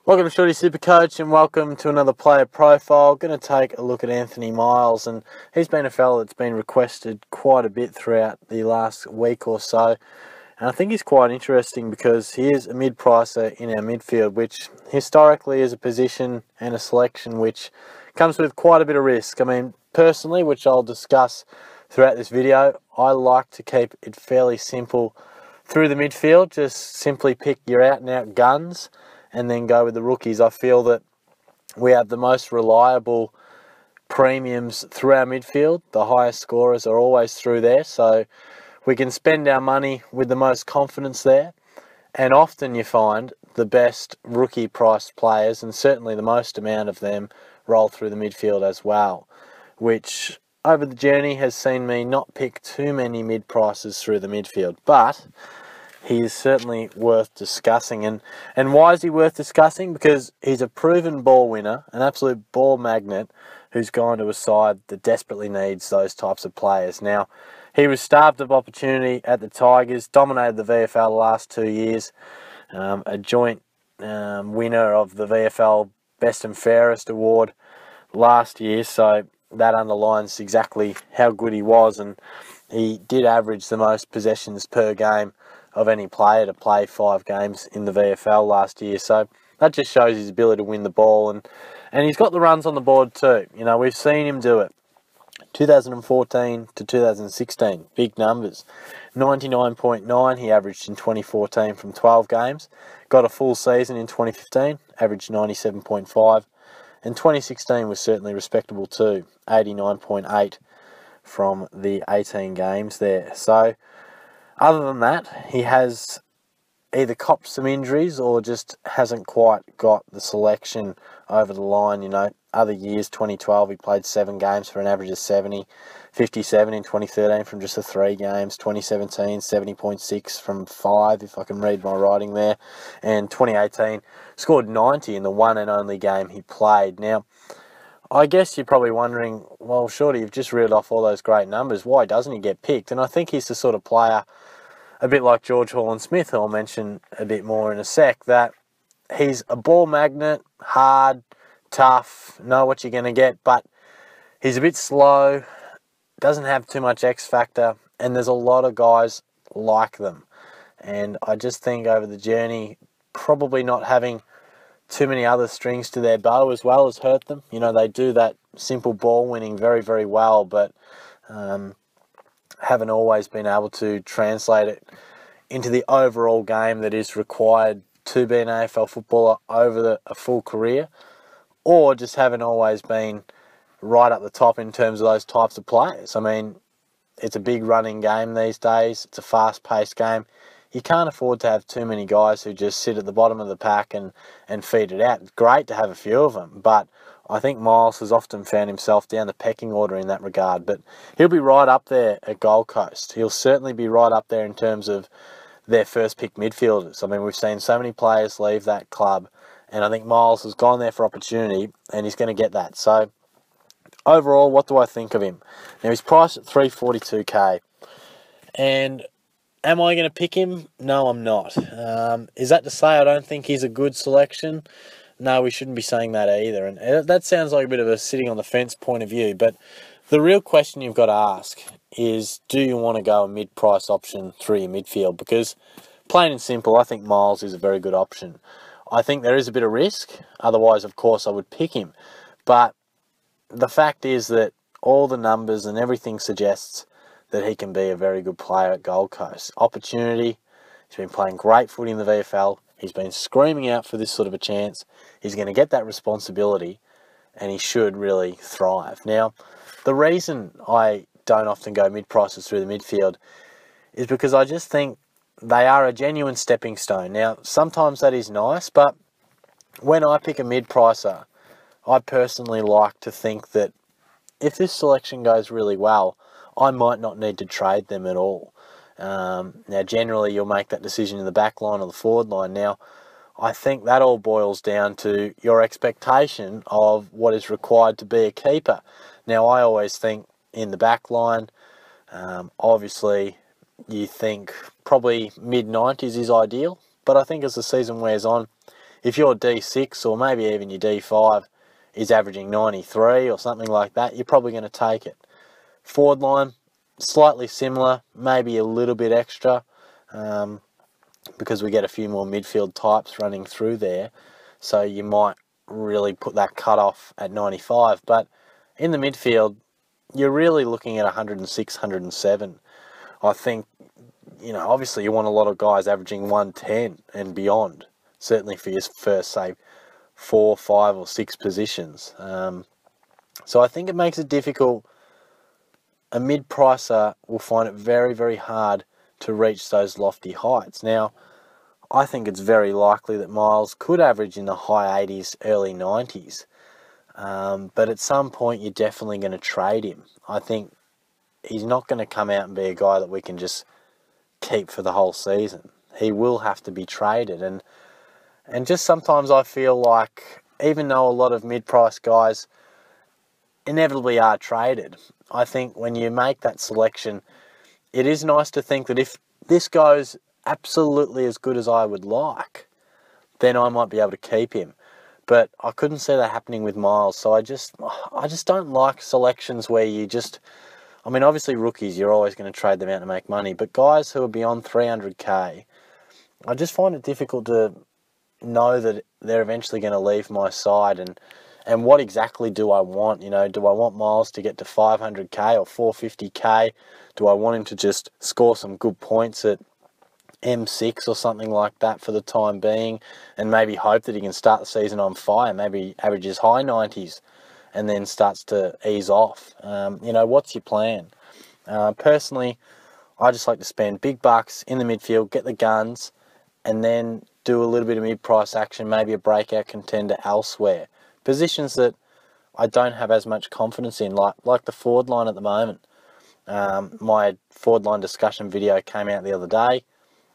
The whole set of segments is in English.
Welcome to Shorty SuperCoach and welcome to another player profile. Going to take a look at Anthony Miles, and he's been a fella that's been requested quite a bit throughout the last week or so. And I think he's quite interesting because he is a mid-pricer in our midfield, which historically is a position and a selection which comes with quite a bit of risk. I mean, personally, which I'll discuss throughout this video, I like to keep it fairly simple through the midfield. Just simply pick your out-and-out guns and then go with the rookies. I feel that we have the most reliable premiums through our midfield. The highest scorers are always through there, so we can spend our money with the most confidence there. And often you find the best rookie priced players, and certainly the most amount of them, roll through the midfield as well, which over the journey has seen me not pick too many mid prices through the midfield. But he is certainly worth discussing. And why is he worth discussing? Because he's a proven ball winner, an absolute ball magnet, who's gone to a side that desperately needs those types of players. Now, he was starved of opportunity at the Tigers, dominated the VFL the last 2 years, a joint winner of the VFL Best and Fairest award last year, so that underlines exactly how good he was, and he did average the most possessions per game of any player to play 5 games in the VFL last year. So that just shows his ability to win the ball, and he's got the runs on the board too. You know, we've seen him do it. 2014 to 2016, big numbers. 99.9 he averaged in 2014 from 12 games. Got a full season in 2015, averaged 97.5. And 2016 was certainly respectable too, 89.8 from the 18 games there. So other than that, he has either copped some injuries or just hasn't quite got the selection over the line. You know, other years, 2012, he played 7 games for an average of 70, 57 in 2013 from just the 3 games, 2017, 70.6 from 5, if I can read my writing there, and 2018, scored 90 in the one and only game he played. Now, I guess you're probably wondering, well, Shorty, you've just reeled off all those great numbers. Why doesn't he get picked? And I think he's the sort of player, a bit like George Holland-Smith, who I'll mention a bit more in a sec, that he's a ball magnet, hard, tough, know what you're going to get, but he's a bit slow, doesn't have too much X factor, and there's a lot of guys like them. And I just think over the journey, probably not having too many other strings to their bow as well has hurt them. You know, they do that simple ball winning very, very well, but haven't always been able to translate it into the overall game that is required to be an AFL footballer over a full career, or just haven't always been right up the top in terms of those types of players. I mean, it's a big running game these days. It's a fast-paced game. You can't afford to have too many guys who just sit at the bottom of the pack and feed it out. It's great to have a few of them, but I think Miles has often found himself down the pecking order in that regard. But he'll be right up there at Gold Coast. He'll certainly be right up there in terms of their first pick midfielders. I mean, we've seen so many players leave that club, and I think Miles has gone there for opportunity, and he's going to get that. So overall, what do I think of him? Now, he's priced at $342K, and am I going to pick him? No, I'm not. Is that to say I don't think he's a good selection? No, we shouldn't be saying that either. And that sounds like a bit of a sitting on the fence point of view. But the real question you've got to ask is, do you want to go a mid-price option through your midfield? Because plain and simple, I think Miles is a very good option. I think there is a bit of risk. Otherwise, of course, I would pick him. But the fact is that all the numbers and everything suggests that he can be a very good player at Gold Coast. Opportunity. He's been playing great footy in the VFL. He's been screaming out for this sort of a chance. He's going to get that responsibility, and he should really thrive. Now, the reason I don't often go mid-prices through the midfield is because I just think they are a genuine stepping stone. Now, sometimes that is nice, but when I pick a mid-pricer, I personally like to think that if this selection goes really well, I might not need to trade them at all. Now, generally, you'll make that decision in the back line or the forward line. Now, I think that all boils down to your expectation of what is required to be a keeper. Now, I always think in the back line, obviously, you think probably mid-90s is ideal. But I think as the season wears on, if your D6 or maybe even your D5 is averaging 93 or something like that, you're probably going to take it. Forward line, slightly similar, maybe a little bit extra, because we get a few more midfield types running through there. So you might really put that cut off at 95. But in the midfield, you're really looking at 106, 107. I think, obviously you want a lot of guys averaging 110 and beyond, certainly for your first, say, 4, 5 or 6 positions. So I think it makes it difficult. A mid-pricer will find it very, very hard to reach those lofty heights. Now, I think it's very likely that Miles could average in the high 80s, early 90s. But at some point, you're definitely going to trade him. I think he's not going to come out and be a guy that we can just keep for the whole season. He will have to be traded. And just sometimes I feel like, even though a lot of mid-price guys inevitably are traded, I think when you make that selection, it is nice to think that if this goes absolutely as good as I would like, then I might be able to keep him. But I couldn't see that happening with Miles, so I just don't like selections where you just... obviously rookies, you're always going to trade them out to make money, but guys who are beyond 300k, I just find it difficult to know that they're eventually going to leave my side, and what exactly do I want? Do I want Miles to get to 500k or 450k? Do I want him to just score some good points at M6 or something like that for the time being, and maybe hope that he can start the season on fire, maybe averages high 90s and then starts to ease off? What's your plan? Personally, I just like to spend big bucks in the midfield, get the guns, and then do a little bit of mid-price action, maybe a breakout contender elsewhere. Positions that I don't have as much confidence in, like the forward line at the moment. My forward line discussion video came out the other day,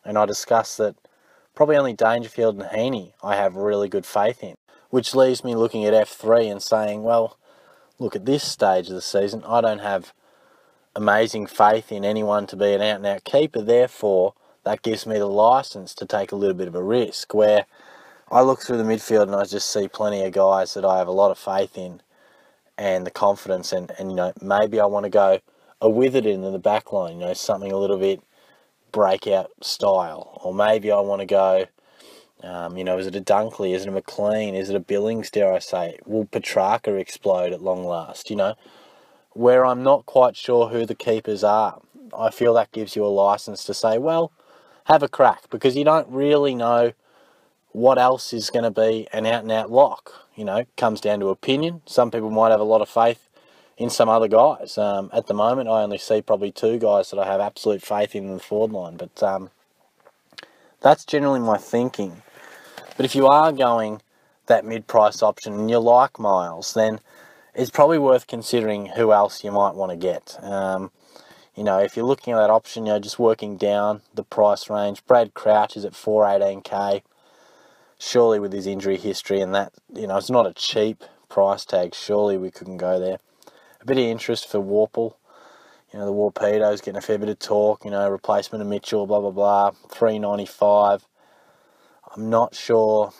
and I discussed that probably only Dangerfield and Heaney I have really good faith in, which leaves me looking at F3 and saying, well, look, at this stage of the season, I don't have amazing faith in anyone to be an out-and-out keeper. Therefore, that gives me the license to take a little bit of a risk, where I look through the midfield and I just see plenty of guys that I have a lot of faith in and the confidence, and maybe I want to go a Witherden in the back line, something a little bit breakout style. Or maybe I want to go, is it a Dunkley, is it a McLean, is it a Billings, dare I say? Will Petrarca explode at long last? Where I'm not quite sure who the keepers are, I feel that gives you a license to say, well, have a crack, because you don't really know what else is going to be an out-and-out lock. Comes down to opinion. Some people might have a lot of faith in some other guys. At the moment, I only see probably 2 guys that I have absolute faith in the forward line, but that's generally my thinking. But if you are going that mid-price option and you like Miles, then it's probably worth considering who else you might want to get. If you're looking at that option, just working down the price range, Brad Crouch is at 418k. Surely with his injury history and that, it's not a cheap price tag. Surely we couldn't go there. A bit of interest for Warple. The Warpedo's getting a fair bit of talk. Replacement of Mitchell, blah, blah, blah. 395. I'm not sure.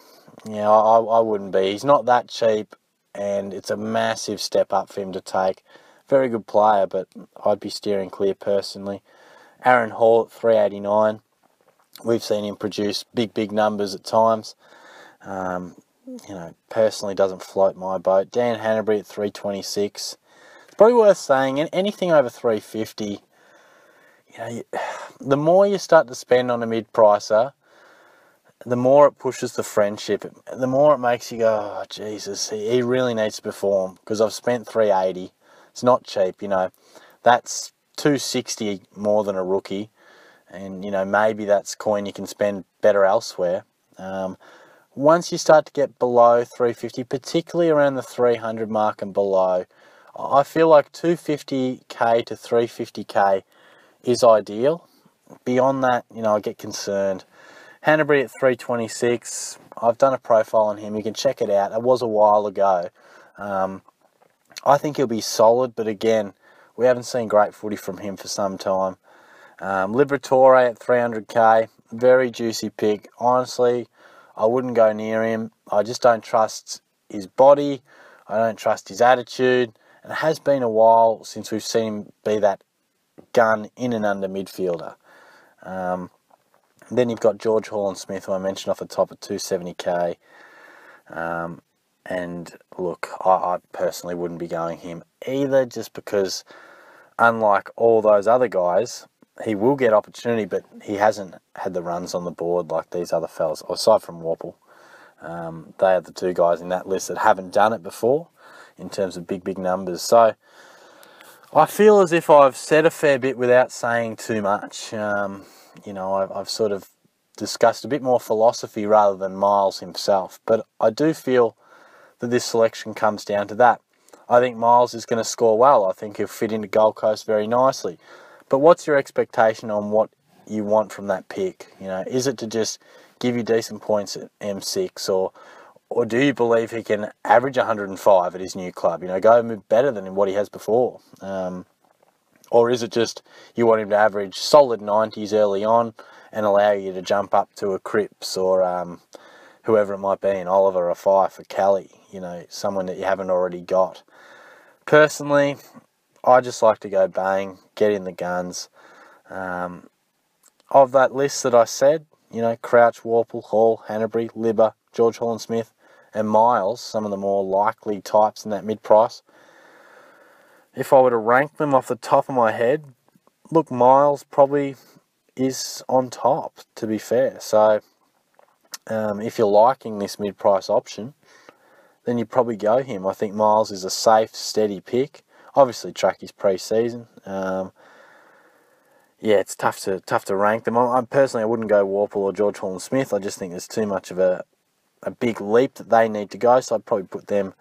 I wouldn't be. He's not that cheap, and it's a massive step up for him to take. Very good player, but I'd be steering clear personally. Aaron Hall at 389. We've seen him produce big numbers at times. Personally doesn't float my boat. Dan Hanbury at 326. It's probably worth saying anything over 350. The more you start to spend on a mid-pricer, the more it pushes the friendship. The more it makes you go, oh, Jesus, he really needs to perform, because I've spent 380. It's not cheap, That's 260 more than a rookie. And, maybe that's coin you can spend better elsewhere. Once you start to get below 350, particularly around the 300 mark and below, I feel like 250k to 350k is ideal. Beyond that, I get concerned. Hanbury at 326, I've done a profile on him. You can check it out. It was a while ago. I think he'll be solid, but again, we haven't seen great footy from him for some time. Liberatore at 300k, very juicy pick. Honestly, I wouldn't go near him. I just don't trust his body. I don't trust his attitude. And it has been a while since we've seen him be that gun in and under midfielder. Then you've got George Hall-Smith, who I mentioned off the top at 270k. And look, I personally wouldn't be going him either, just because unlike all those other guys, he will get opportunity, but he hasn't had the runs on the board like these other fellas, aside from Wapple. They are the two guys in that list that haven't done it before in terms of big numbers. So I feel as if I've said a fair bit without saying too much. I've sort of discussed a bit more philosophy rather than Miles himself, but I do feel that this selection comes down to that. I think Miles is going to score well. I think he'll fit into Gold Coast very nicely. But what's your expectation on what you want from that pick? Is it to just give you decent points at M6, or do you believe he can average 105 at his new club? Go better than what he has before. Or is it just you want him to average solid 90s early on and allow you to jump up to a Cripps or whoever it might be, an Oliver, a Fife, a Kelly, someone that you haven't already got? Personally, I just like to go bang, get in the guns. Of that list that I said, Crouch, Warple, Hall, Hanbury, Libber, George Hall-Smith, and Miles, some of the more likely types in that mid-price. If I were to rank them off the top of my head, look, Miles probably is on top, to be fair. So if you're liking this mid-price option, then you probably go him. I think Miles is a safe, steady pick. Obviously, track his pre-season. It's tough to rank them. I personally wouldn't go Warple or George Hall-Smith. I just think there's too much of a big leap that they need to go, so I'd probably put them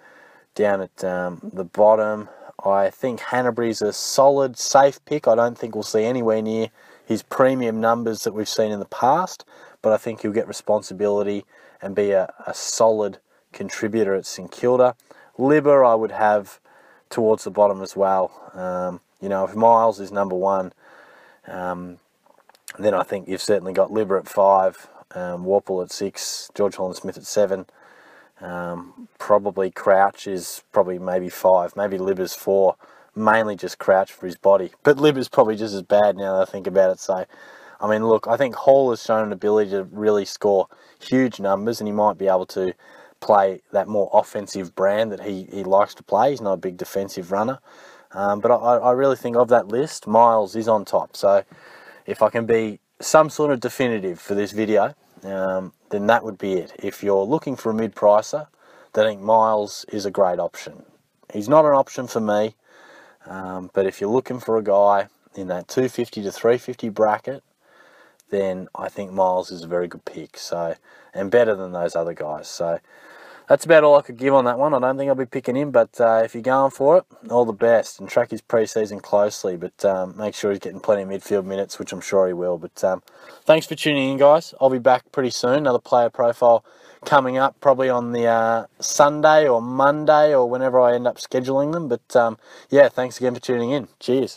down at the bottom. I think Hanbury's a solid, safe pick. I don't think we'll see anywhere near his premium numbers that we've seen in the past, but I think he'll get responsibility and be a solid contributor at St Kilda. Libber I would have towards the bottom as well. If Miles is number one, then I think you've certainly got Libber at 5, Warple at 6, George Hall-Smith at 7. Probably Crouch is probably maybe 5, maybe Libber's 4, mainly just Crouch for his body. But Libber's probably just as bad now that I think about it. So, look, I think Hall has shown an ability to really score huge numbers, and he might be able to play that more offensive brand that he likes to play. He's not a big defensive runner. But I really think of that list, Miles is on top. So if I can be some sort of definitive for this video, then that would be it. If you're looking for a mid-pricer, then I think Miles is a great option. He's not an option for me, but if you're looking for a guy in that 250 to 350 bracket, then I think Miles is a very good pick. So, and better than those other guys. So that's about all I could give on that one. I don't think I'll be picking him, but if you're going for it, all the best. And track his pre-season closely, but make sure he's getting plenty of midfield minutes, which I'm sure he will. But thanks for tuning in, guys. I'll be back pretty soon. Another player profile coming up, probably on the Sunday or Monday or whenever I end up scheduling them. But thanks again for tuning in. Cheers.